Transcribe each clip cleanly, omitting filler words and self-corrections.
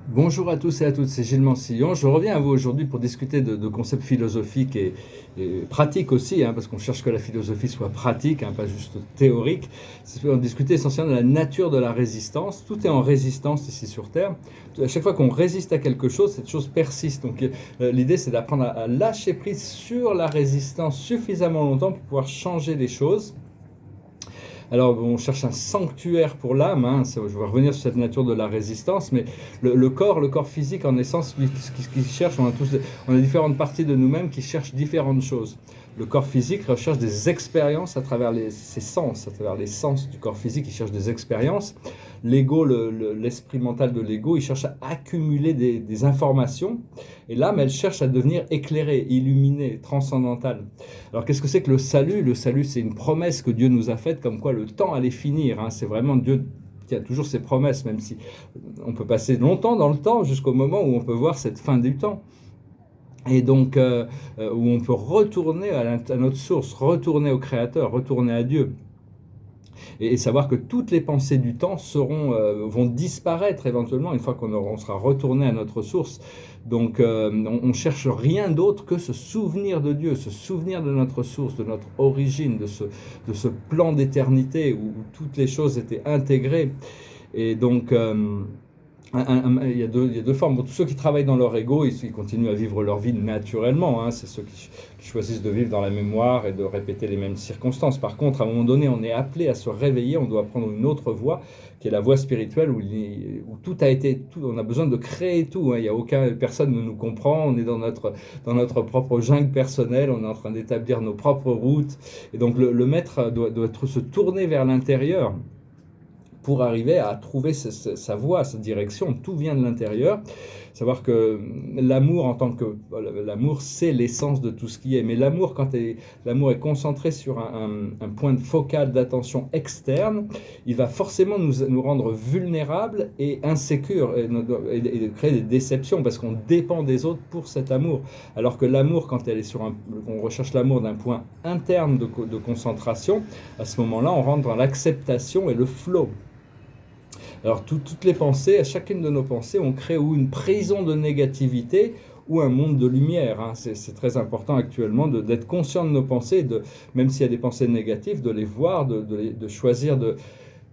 Bonjour à tous et à toutes, c'est Gilles Mansillon. Je reviens à vous aujourd'hui pour discuter de concepts philosophiques et pratiques aussi, parce qu'on cherche que la philosophie soit pratique, pas juste théorique. On discuter essentiellement de la nature de la résistance. Tout est en résistance ici sur Terre. À chaque fois qu'on résiste à quelque chose, cette chose persiste. Donc l'idée, c'est d'apprendre à lâcher prise sur la résistance suffisamment longtemps pour pouvoir changer les choses. Alors, on cherche un sanctuaire pour l'âme, je vais revenir sur cette nature de la résistance, mais le corps physique, en essence, qui cherche, on a différentes parties de nous-mêmes qui cherchent différentes choses. Le corps physique recherche des expériences à travers ses sens, à travers les sens du corps physique, il cherche des expériences. L'ego, l'esprit mental de l'ego, il cherche à accumuler des informations, et l'âme, elle cherche à devenir éclairée, illuminée, transcendantale. Alors qu'est-ce que c'est que le salut? Le salut, c'est une promesse que Dieu nous a faite, comme quoi le temps allait finir. C'est vraiment Dieu qui a toujours ses promesses, même si on peut passer longtemps dans le temps, jusqu'au moment où on peut voir cette fin du temps. Et donc, où on peut retourner à notre source, retourner au Créateur, retourner à Dieu. Et savoir que toutes les pensées du temps vont disparaître éventuellement une fois qu'on sera retourné à notre source. Donc on cherche rien d'autre que se souvenir de Dieu, se souvenir de notre source, de notre origine, de ce plan d'éternité où toutes les choses étaient intégrées. Et donc il y a deux formes. Bon, tous ceux qui travaillent dans leur ego, ils continuent à vivre leur vie naturellement. C'est ceux qui choisissent de vivre dans la mémoire et de répéter les mêmes circonstances. Par contre, à un moment donné, on est appelé à se réveiller, on doit prendre une autre voie, qui est la voie spirituelle, où tout a été, on a besoin de créer tout. Il y a personne ne nous comprend, on est dans notre propre jungle personnelle, on est en train d'établir nos propres routes. Et donc le maître doit se tourner vers l'intérieur pour arriver à trouver sa voie, sa direction. Tout vient de l'intérieur. Savoir que l'amour, l'amour, c'est l'essence de tout ce qui est. Mais l'amour, quand l'amour est concentré sur un point de focal d'attention externe, il va forcément nous rendre vulnérables et insécures et créer des déceptions parce qu'on dépend des autres pour cet amour. Alors que l'amour, quand on recherche l'amour d'un point interne de concentration, à ce moment-là, on rentre dans l'acceptation et le flow. Alors toutes les pensées, à chacune de nos pensées, on crée ou une prison de négativité ou un monde de lumière. C'est très important actuellement d'être conscient de nos pensées, même s'il y a des pensées négatives, de les voir, de choisir de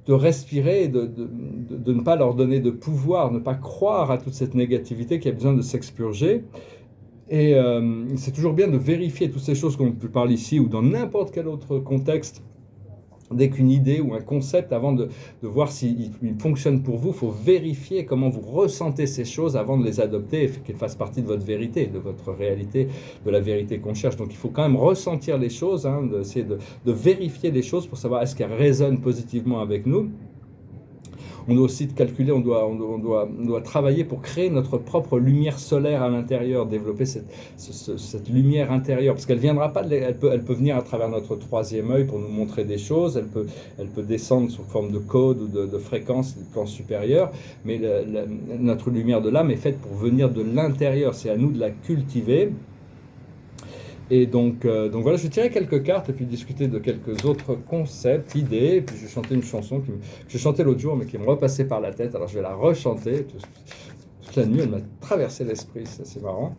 respirer, de ne pas leur donner de pouvoir, ne pas croire à toute cette négativité qui a besoin de s'expurger. Et c'est toujours bien de vérifier toutes ces choses qu'on peut parler ici ou dans n'importe quel autre contexte. Dès qu'une idée ou un concept, avant de voir s'il fonctionne pour vous, il faut vérifier comment vous ressentez ces choses avant de les adopter et qu'elles fassent partie de votre vérité, de votre réalité, de la vérité qu'on cherche. Donc il faut quand même ressentir les choses, essayer de vérifier les choses pour savoir est-ce qu'elles résonnent positivement avec nous. On doit aussi calculer, on doit travailler pour créer notre propre lumière solaire à l'intérieur, développer cette lumière intérieure, parce qu'elle viendra pas, elle peut venir à travers notre troisième œil pour nous montrer des choses, elle peut descendre sous forme de code ou de fréquence, de plan supérieur, mais notre lumière de l'âme est faite pour venir de l'intérieur, c'est à nous de la cultiver. Et donc voilà, je vais tirer quelques cartes et puis discuter de quelques autres concepts, idées. Et puis je vais chanter une chanson que j'ai chantée l'autre jour, mais qui me repassait par la tête. Alors je vais la rechanter. Toute la nuit, elle m'a traversé l'esprit, c'est marrant.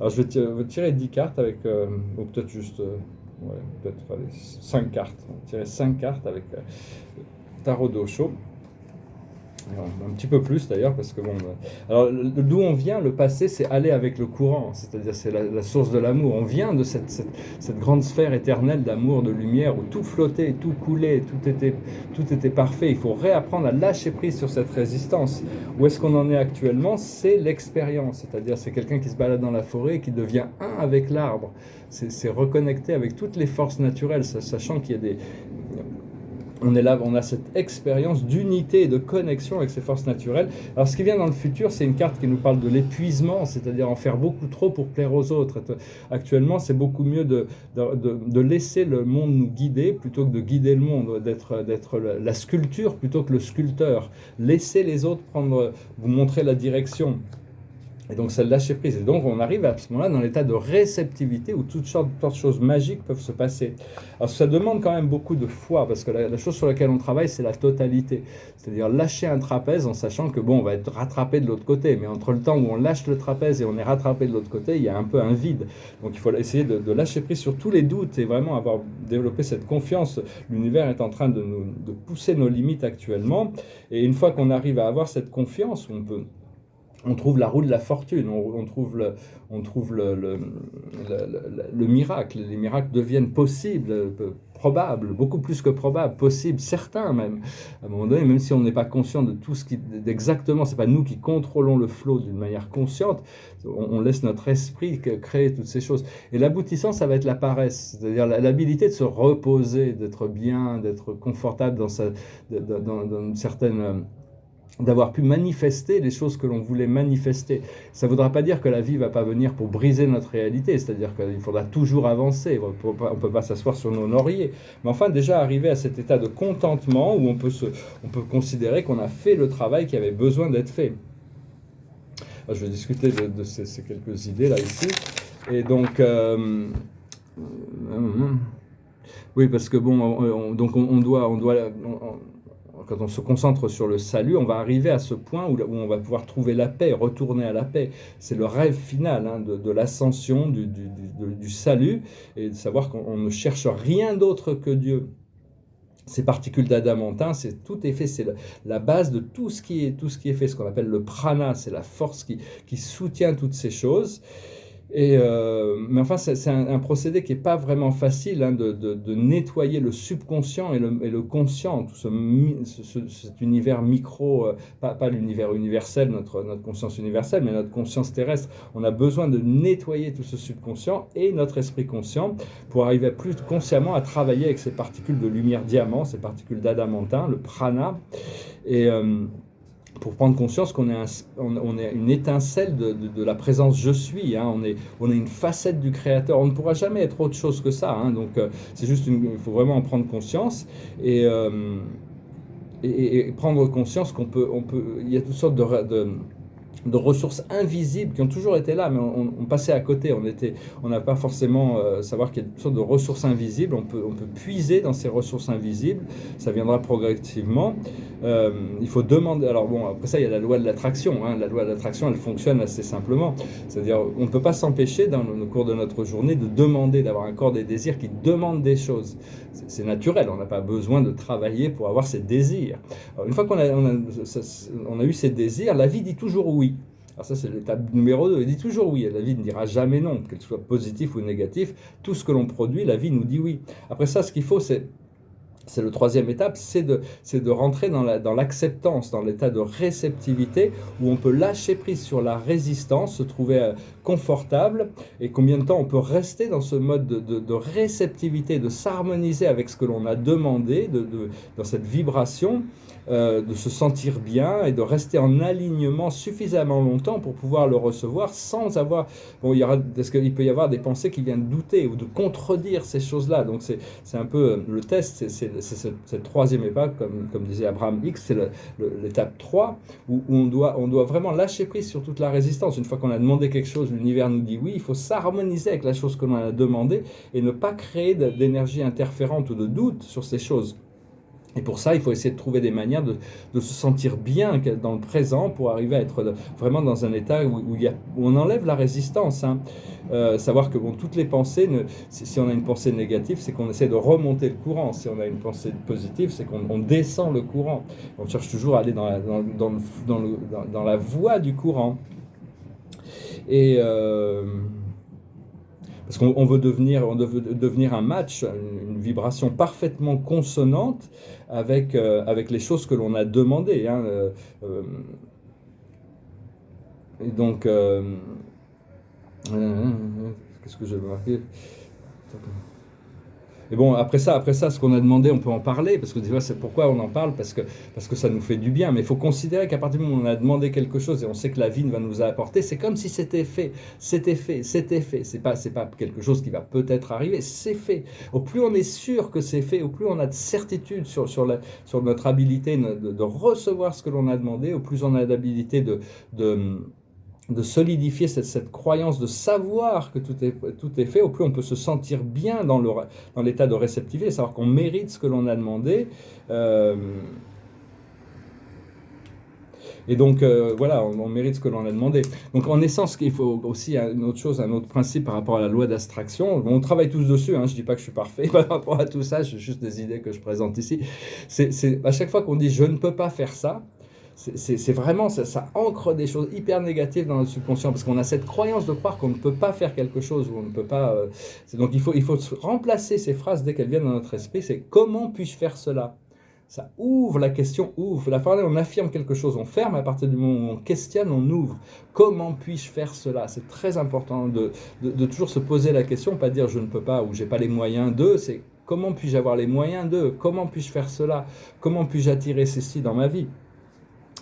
Alors je vais tirer 10 cartes avec, ou peut-être juste, ouais, peut-être allez, 5 cartes. On va tirer 5 cartes avec Tarot d'Osho. Un petit peu plus d'ailleurs, parce que bon. Alors, d'où on vient, le passé, c'est aller avec le courant, c'est-à-dire c'est la source de l'amour. On vient de cette grande sphère éternelle d'amour, de lumière, où tout flottait, tout coulait, tout était parfait. Il faut réapprendre à lâcher prise sur cette résistance. Où est-ce qu'on en est actuellement? C'est l'expérience, c'est-à-dire c'est quelqu'un qui se balade dans la forêt et qui devient un avec l'arbre. C'est reconnecter avec toutes les forces naturelles, sachant qu'il y a on est là, on a cette expérience d'unité et de connexion avec ces forces naturelles. Alors ce qui vient dans le futur, c'est une carte qui nous parle de l'épuisement, c'est-à-dire en faire beaucoup trop pour plaire aux autres. Actuellement, c'est beaucoup mieux de laisser le monde nous guider plutôt que de guider le monde, d'être la sculpture plutôt que le sculpteur. Laissez les autres vous montrer la direction. Et donc, c'est le lâcher prise. Et donc, on arrive à ce moment-là dans l'état de réceptivité où toutes sortes de choses magiques peuvent se passer. Alors, ça demande quand même beaucoup de foi, parce que la chose sur laquelle on travaille, c'est la totalité. C'est-à-dire lâcher un trapèze en sachant que, bon, on va être rattrapé de l'autre côté. Mais entre le temps où on lâche le trapèze et on est rattrapé de l'autre côté, il y a un peu un vide. Donc, il faut essayer de lâcher prise sur tous les doutes et vraiment avoir développé cette confiance. L'univers est en train de pousser nos limites actuellement. Et une fois qu'on arrive à avoir cette confiance, on trouve la roue de la fortune, on trouve le miracle. Les miracles deviennent possibles, probables, beaucoup plus que probables, possibles, certains même. À un moment donné, même si on n'est pas conscient de tout ce qui exactement, c'est pas nous qui contrôlons le flot d'une manière consciente, on laisse notre esprit créer toutes ces choses. Et l'aboutissant, ça va être la paresse, c'est-à-dire l'habilité de se reposer, d'être bien, d'être confortable dans une certaine d'avoir pu manifester les choses que l'on voulait manifester. Ça ne voudra pas dire que la vie ne va pas venir pour briser notre réalité, c'est-à-dire qu'il faudra toujours avancer, on ne peut pas s'asseoir sur nos lauriers. Mais enfin, déjà arriver à cet état de contentement où on peut considérer qu'on a fait le travail qui avait besoin d'être fait. Alors, je vais discuter de ces quelques idées là ici. Et donc, oui, parce que bon, on doit quand on se concentre sur le salut, on va arriver à ce point où on va pouvoir trouver la paix, retourner à la paix. C'est le rêve final de l'ascension, du salut, et de savoir qu'on ne cherche rien d'autre que Dieu. Ces particules d'adamantin, tout est fait, c'est la base de tout ce qui est fait, ce qu'on appelle le prana, c'est la force qui soutient toutes ces choses. Mais enfin, c'est un procédé qui n'est pas vraiment facile de nettoyer le subconscient et le conscient, tout cet univers micro, pas l'univers universel, notre conscience universelle, mais notre conscience terrestre. On a besoin de nettoyer tout ce subconscient et notre esprit conscient pour arriver plus consciemment à travailler avec ces particules de lumière diamant, ces particules d'adamantin, le prana, et pour prendre conscience qu'on est une étincelle de la présence je suis, hein. On est une facette du créateur, on ne pourra jamais être autre chose que ça, hein. Donc c'est juste il faut vraiment en prendre conscience et prendre conscience il y a toutes sortes de ressources invisibles qui ont toujours été là, mais on passait à côté, on n'a pas forcément savoir qu'il y a toutes sortes de ressources invisibles, on peut puiser dans ces ressources invisibles, ça viendra progressivement. Il faut demander, alors bon, après ça il y a la loi de l'attraction, hein. La loi de l'attraction elle fonctionne assez simplement, c'est-à-dire on ne peut pas s'empêcher dans le cours de notre journée de demander, d'avoir un corps des désirs qui demande des choses, c'est naturel, on n'a pas besoin de travailler pour avoir ces désirs. Alors, une fois qu'on a eu ces désirs, la vie dit toujours oui. Alors ça c'est l'étape numéro 2, elle dit toujours oui, la vie ne dira jamais non, qu'elle soit positive ou négative, tout ce que l'on produit, la vie nous dit oui. Après ça, ce qu'il faut, c'est le troisième étape, c'est de rentrer dans l'acceptance, dans l'état de réceptivité, où on peut lâcher prise sur la résistance, se trouver confortable, et combien de temps on peut rester dans ce mode de réceptivité, de s'harmoniser avec ce que l'on a demandé, dans cette vibration, de se sentir bien et de rester en alignement suffisamment longtemps pour pouvoir le recevoir sans avoir... Bon, parce qu'il peut y avoir des pensées qui viennent douter ou de contredire ces choses-là. Donc c'est un peu le test, c'est cette troisième étape, comme disait Abraham Hicks, c'est l'étape 3, où on doit vraiment lâcher prise sur toute la résistance. Une fois qu'on a demandé quelque chose, l'univers nous dit oui, il faut s'harmoniser avec la chose que l'on a demandé et ne pas créer d'énergie interférente ou de doute sur ces choses. Et pour ça, il faut essayer de trouver des manières de se sentir bien dans le présent pour arriver à être vraiment dans un état où on enlève la résistance, hein. Savoir que bon, toutes les pensées, si on a une pensée négative, c'est qu'on essaie de remonter le courant. Si on a une pensée positive, c'est qu'on descend le courant. On cherche toujours à aller dans la voie du courant. Et... parce qu'on veut devenir un match, une vibration parfaitement consonante avec les choses que l'on a demandées, hein. Et donc, qu'est-ce que j'ai marqué ? Et bon, après ça, ce qu'on a demandé, on peut en parler, parce que des fois, c'est pourquoi on en parle, parce que ça nous fait du bien. Mais il faut considérer qu'à partir du moment où on a demandé quelque chose et on sait que la vie va nous apporter, c'est comme si c'était fait. C'est pas quelque chose qui va peut-être arriver, c'est fait. Au plus on est sûr que c'est fait, au plus on a de certitude sur notre habilité de recevoir ce que l'on a demandé, au plus on a d'habilité de de solidifier cette croyance, de savoir que tout est fait, au plus on peut se sentir bien dans l'état de réceptivité, savoir qu'on mérite ce que l'on a demandé. Et donc, voilà, on mérite ce que l'on a demandé. Donc, en essence, il faut aussi une autre chose, un autre principe par rapport à la loi d'abstraction. On travaille tous dessus, hein, je ne dis pas que je suis parfait par rapport à tout ça, c'est juste des idées que je présente ici. À chaque fois qu'on dit « je ne peux pas faire ça », c'est vraiment, ça ancre des choses hyper négatives dans notre subconscient, parce qu'on a cette croyance de croire qu'on ne peut pas faire quelque chose, ou on ne peut pas... donc il faut remplacer ces phrases dès qu'elles viennent dans notre esprit, c'est « comment puis-je faire cela ?» Ça ouvre la question, ouvre. La parole, on affirme quelque chose, on ferme à partir du moment où on questionne, on ouvre. Comment puis-je faire cela? C'est très important de toujours se poser la question, pas dire je ne peux pas ou j'ai pas les moyens de, c'est comment puis-je avoir les moyens de? Comment puis-je faire cela? Comment puis-je attirer ceci dans ma vie?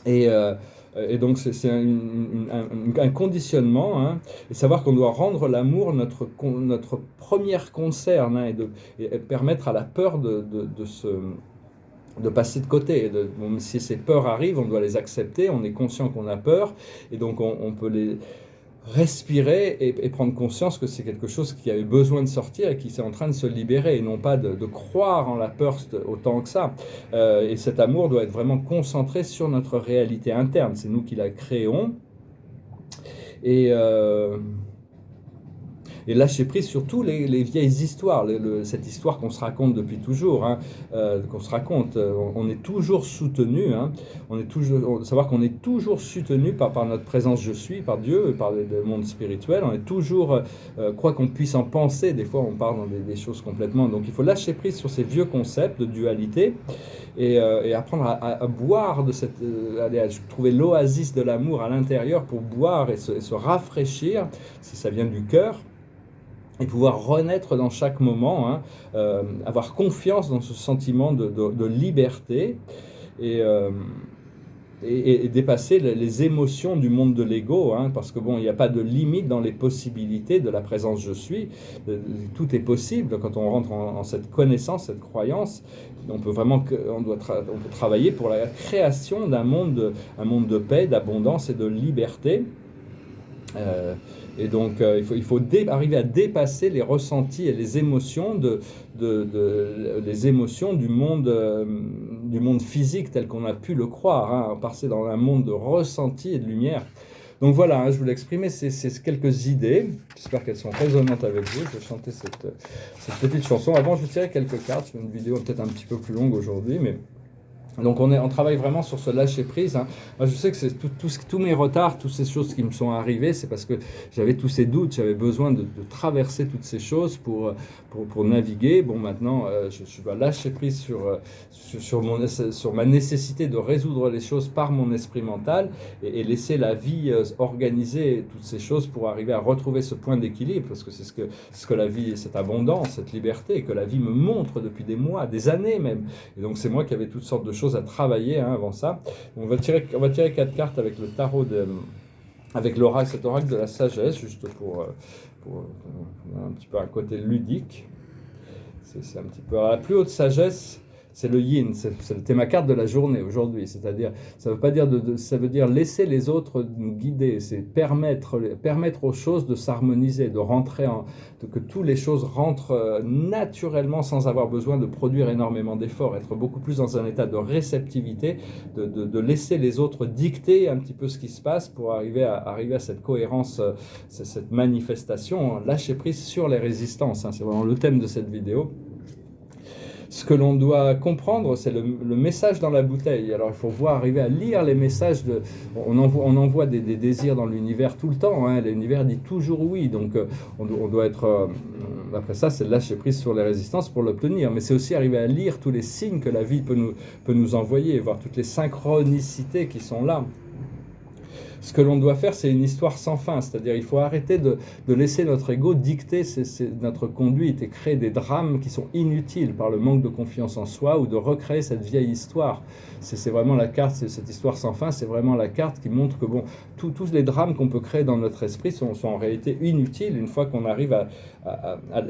Et donc c'est un conditionnement, hein, et savoir qu'on doit rendre l'amour notre première concerne, hein, et permettre à la peur de passer de côté. Bon, si ces peurs arrivent, on doit les accepter, on est conscient qu'on a peur, et donc on peut les respirer et prendre conscience que c'est quelque chose qui avait besoin de sortir et qui est en train de se libérer, et non pas de croire en la peur autant que ça. Et cet amour doit être vraiment concentré sur notre réalité interne, c'est nous qui la créons. Et lâcher prise sur tous les vieilles histoires, cette histoire qu'on se raconte depuis toujours, hein, qu'on se raconte, on est toujours soutenu, hein, savoir qu'on est toujours soutenu par notre présence je suis, par Dieu, par le monde spirituel, on est toujours, quoi qu'on puisse en penser, des fois on part dans des choses complètement, donc il faut lâcher prise sur ces vieux concepts de dualité, et apprendre à boire de aller à trouver l'oasis de l'amour à l'intérieur pour boire et se rafraîchir, si ça vient du cœur, et pouvoir renaître dans chaque moment, hein, avoir confiance dans ce sentiment de liberté, et dépasser les émotions du monde de l'ego, hein, parce que bon, il n'y a pas de limite dans les possibilités de la présence je suis, tout est possible quand on rentre en cette connaissance, cette croyance. On peut vraiment, on peut travailler pour la création d'un monde de paix, d'abondance et de liberté. Et donc, il faut arriver à dépasser les ressentis et les émotions les émotions du monde physique tel qu'on a pu le croire, hein, passer dans un monde de ressentis et de lumière. Donc voilà, hein, je voulais exprimer ces quelques idées. J'espère qu'elles sont résonnantes avec vous. Je vais chanter cette petite chanson. Avant, je vous tirais quelques cartes. C'est une vidéo peut-être un petit peu plus longue aujourd'hui, mais... Donc on travaille vraiment sur ce lâcher prise, hein. Moi, je sais que c'est tous mes retards, toutes ces choses qui me sont arrivées, c'est parce que j'avais tous ces doutes, j'avais besoin de traverser toutes ces choses pour naviguer. Bon, maintenant, je dois lâcher prise sur ma nécessité de résoudre les choses par mon esprit mental, et laisser la vie organiser toutes ces choses pour arriver à retrouver ce point d'équilibre, parce que c'est ce que la vie, cette abondance, cette liberté que la vie me montre depuis des mois, des années même. Et donc c'est moi qui avais toutes sortes de choses à travailler, hein, avant ça. On va tirer 4 cartes avec le tarot, avec l'oracle, cet oracle de la sagesse, juste pour un petit peu un côté ludique. C'est un petit peu la plus haute sagesse. C'est le yin, c'était ma carte de la journée aujourd'hui, c'est-à-dire, ça veut dire laisser les autres nous guider, c'est permettre aux choses de s'harmoniser, de rentrer que toutes les choses rentrent naturellement sans avoir besoin de produire énormément d'efforts, être beaucoup plus dans un état de réceptivité, de laisser les autres dicter un petit peu ce qui se passe pour arriver à cette cohérence, cette manifestation, lâcher prise sur les résistances, hein, c'est vraiment le thème de cette vidéo. Ce que l'on doit comprendre, c'est le message dans la bouteille. Alors, il faut arriver à lire les messages. On envoie des désirs dans l'univers tout le temps, hein. L'univers dit toujours oui. Donc, on doit être... après ça, c'est lâcher prise sur les résistances pour l'obtenir. Mais c'est aussi arriver à lire tous les signes que la vie peut nous envoyer, voir toutes les synchronicités qui sont là. Ce que l'on doit faire, c'est une histoire sans fin, c'est-à-dire il faut arrêter de laisser notre ego dicter notre conduite et créer des drames qui sont inutiles par le manque de confiance en soi, ou de recréer cette vieille histoire. C'est vraiment la carte, cette histoire sans fin, c'est vraiment la carte qui montre que bon, tous les drames qu'on peut créer dans notre esprit sont en réalité inutiles une fois qu'on arrive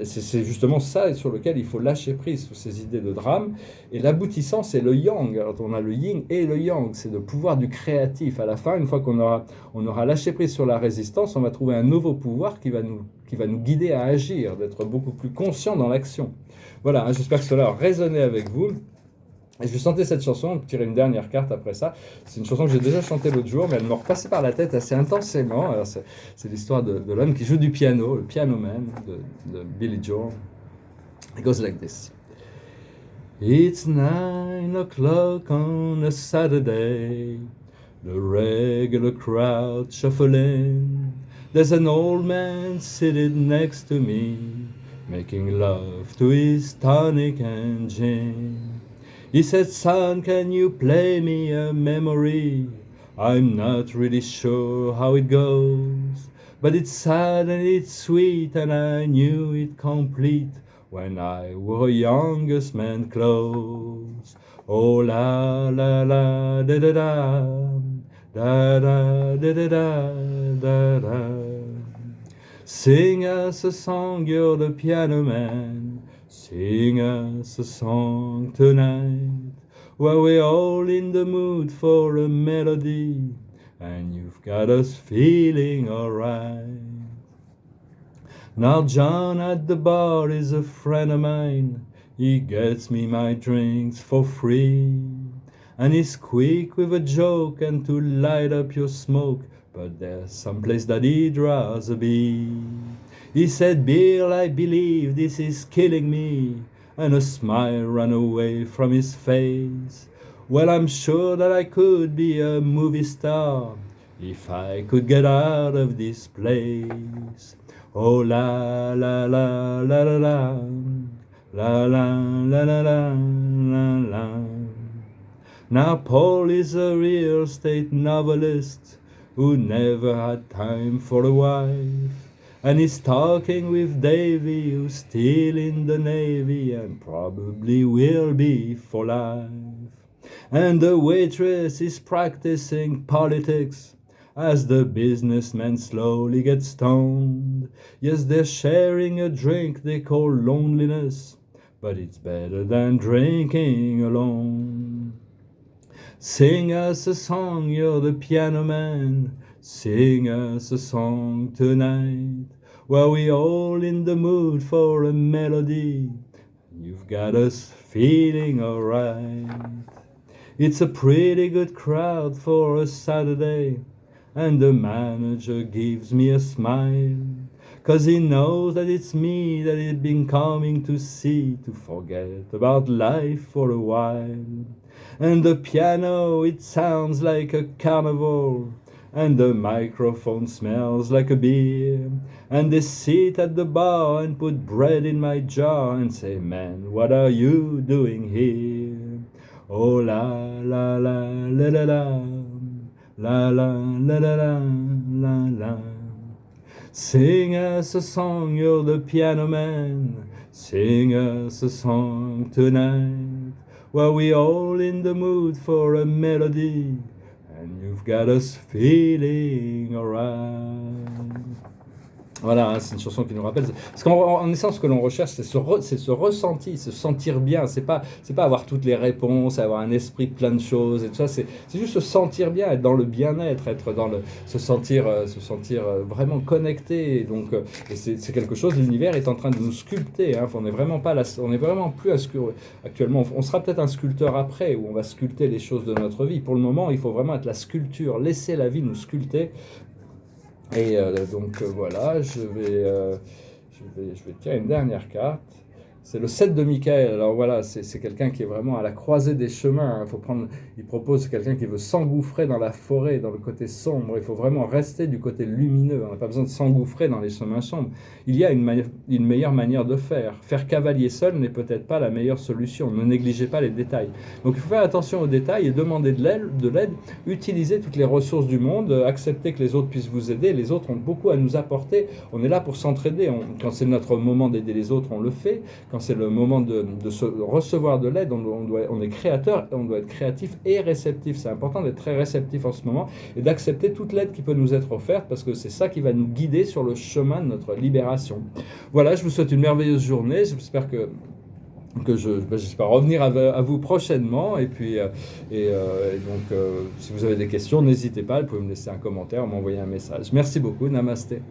c'est justement ça sur lequel il faut lâcher prise, sur ces idées de drame. Et l'aboutissant, c'est le yang. Alors, on a le yin et le yang, c'est le pouvoir du créatif. À la fin, une fois qu'on aura on aura lâché prise sur la résistance, on va trouver un nouveau pouvoir qui va nous guider à agir, d'être beaucoup plus conscient dans l'action. Voilà, hein, j'espère que cela a résonné avec vous. Et je vais chanter cette chanson, on peut tirer une dernière carte après ça. C'est une chanson que j'ai déjà chantée l'autre jour, mais elle me repassait par la tête assez intensément. Alors c'est l'histoire de l'homme qui joue du piano, le Piano Man de Billy Joel. It goes like this. It's 9 o'clock on a Saturday, the regular crowd shuffling. There's an old man sitting next to me, making love to his tonic and gin. He said, son, can you play me a memory? I'm not really sure how it goes, but it's sad and it's sweet and I knew it complete when I wore youngest man clothes. Oh la la la da da da da da da da da da da. Sing us a song, you're the piano man. Sing us a song tonight, where we're all in the mood for a melody, and you've got us feeling alright. Now John at the bar is a friend of mine, he gets me my drinks for free, and he's quick with a joke and to light up your smoke, but there's some place that he'd rather be. He said, Bill, I believe this is killing me, and a smile ran away from his face. Well, I'm sure that I could be a movie star if I could get out of this place. Oh la la la la la la la la la la la la la. Now Paul is a real estate novelist who never had time for a wife, and he's talking with Davy, who's still in the Navy and probably will be for life. And the waitress is practicing politics as the businessmen slowly get stoned. Yes, they're sharing a drink they call loneliness, but it's better than drinking alone. Sing us a song, you're the piano man. Sing us a song tonight, where we all in the mood for a melody. You've got us feeling alright. It's a pretty good crowd for a Saturday, and the manager gives me a smile, 'cause he knows that it's me that he'd been coming to see, to forget about life for a while. And the piano, it sounds like a carnival, and the microphone smells like a beer, and they sit at the bar and put bread in my jar and say, man, what are you doing here? Oh la la la la la la la la la la la la la. Sing us a song, you're the piano man. Sing us a song tonight, where we all in the mood for a melody, and you've got us feeling alright. Voilà, c'est une chanson qui nous rappelle. Parce qu'en essence, ce que l'on recherche, c'est ce ressenti, se sentir bien. C'est pas avoir toutes les réponses, avoir un esprit de plein de choses et tout ça. C'est juste se sentir bien, être dans le bien-être, être dans se sentir vraiment connecté. Et donc, et c'est quelque chose. L'univers est en train de nous sculpter. Hein. On n'est vraiment plus un sculpteur. Actuellement, on sera peut-être un sculpteur après, où on va sculpter les choses de notre vie. Pour le moment, il faut vraiment être la sculpture, laisser la vie nous sculpter. Et donc voilà, je vais tirer une dernière carte. C'est le 7 de Michael. Alors voilà, c'est quelqu'un qui est vraiment à la croisée des chemins. Il propose quelqu'un qui veut s'engouffrer dans la forêt, dans le côté sombre. Il faut vraiment rester du côté lumineux. On n'a pas besoin de s'engouffrer dans les chemins sombres. Il y a une meilleure manière de faire. Faire cavalier seul n'est peut-être pas la meilleure solution. Ne négligez pas les détails. Donc il faut faire attention aux détails et demander de l'aide. Utiliser toutes les ressources du monde. Accepter que les autres puissent vous aider. Les autres ont beaucoup à nous apporter. On est là pour s'entraider. Quand c'est notre moment d'aider les autres, on le fait. Quand c'est le moment de recevoir de l'aide, on est créateur, on doit être créatif et réceptif. C'est important d'être très réceptif en ce moment et d'accepter toute l'aide qui peut nous être offerte, parce que c'est ça qui va nous guider sur le chemin de notre libération. Voilà, je vous souhaite une merveilleuse journée. J'espère que que j'espère revenir à vous prochainement. Et puis, donc, si vous avez des questions, n'hésitez pas, vous pouvez me laisser un commentaire, m'envoyer un message. Merci beaucoup, namasté.